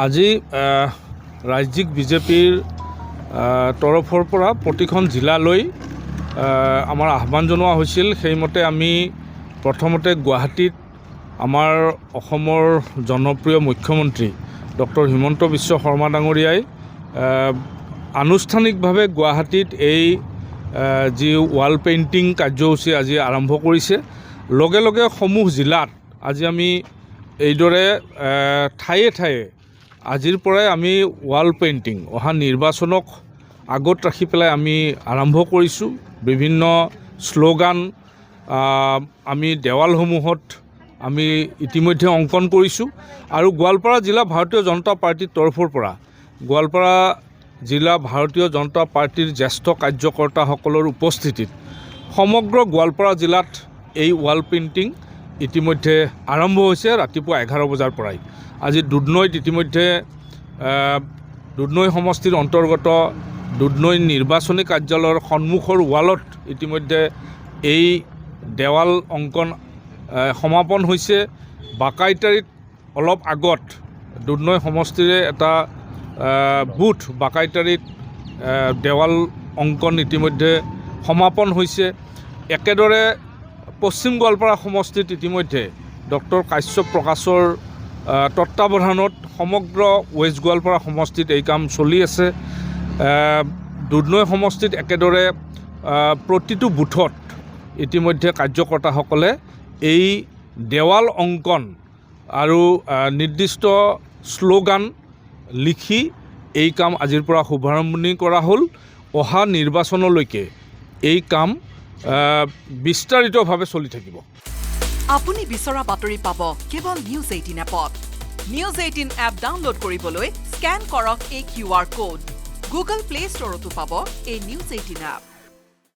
আজি ৰাজ্যিক বিজেপিৰ তৰফৰ পৰা প্ৰতিখন জিলালৈ আমাৰ আহ্বান জনোৱা হৈছিল। সেইমতে আমি প্ৰথমতে গুৱাহাটীত আমাৰ অসমৰ জনপ্ৰিয় মুখ্যমন্ত্ৰী ডক্টৰ হিমন্ত বিশ্ব শৰ্মা ডাঙৰীয়াই আনুষ্ঠানিকভাৱে গুৱাহাটীত এই যি ৱাল পেইণ্টিং কাৰ্যসূচী আজি আৰম্ভ কৰিছে। লগে লগে সমূহ জিলাত আজি আমি এইদৰে ঠায়ে ঠায়ে আজিৰ পৰাই আমি ৱাল পেইণ্টিং অহা নিৰ্বাচনক আগত ৰাখি পেলাই আমি আৰম্ভ কৰিছোঁ। বিভিন্ন শ্লোগান আমি দেৱালসমূহত আমি ইতিমধ্যে অংকন কৰিছোঁ আৰু গোৱালপাৰা জিলা ভাৰতীয় জনতা পাৰ্টীৰ তৰফৰ পৰা গোৱালপাৰা জিলা ভাৰতীয় জনতা পাৰ্টীৰ জ্যেষ্ঠ কাৰ্যকৰ্তাসকলৰ উপস্থিতিত সমগ্ৰ গোৱালপাৰা জিলাত এই ৱাল পেইণ্টিং ইতিমধ্যে আৰম্ভ হৈছে ৰাতিপুৱা 11 বজাৰ পৰাই। আজি দুধনৈত ইতিমধ্যে দুধনৈ সমষ্টিৰ অন্তৰ্গত দুধনৈ নিৰ্বাচনী কাৰ্যালয়ৰ সন্মুখৰ ৱালত ইতিমধ্যে এই দেৱাল অংকন সমাপন হৈছে। বাকাইতাৰীত অলপ আগত দুধনৈ সমষ্টিৰে এটা বুথ বাকাইতাৰীত দেৱাল অংকন ইতিমধ্যে সমাপন হৈছে। একেদৰে পশ্চিম গোৱালপাৰা সমষ্টিত ইতিমধ্যে ডক্টৰ কাশ্যপ প্ৰকাশৰ তত্বাৱধানত সমগ্ৰ ৱেষ্ট গোৱালপাৰা সমষ্টিত এই কাম চলি আছে। দুধনৈ সমষ্টিত একেদৰে প্ৰতিটো বুথত ইতিমধ্যে কাৰ্যকৰ্তাসকলে এই দেৱাল অংকন আৰু নিৰ্দিষ্ট শ্লোগান লিখি এই কাম আজিৰ পৰা শুভাৰম্ভণি কৰা হ'ল। অহা নিৰ্বাচনলৈকে এই কাম বিস্তাৰিতভাৱে চলি থাকিব। আপুনি বিচৰা বাতৰি পাব কেৱল নিউজ 18 এপত। নিউজ 18 এপ ডাউনলোড কৰিবলৈ স্কেন কৰক এই QR কোড। গুগল প্লে ষ্টৰতো পাব এই নিউজ 18 এপ।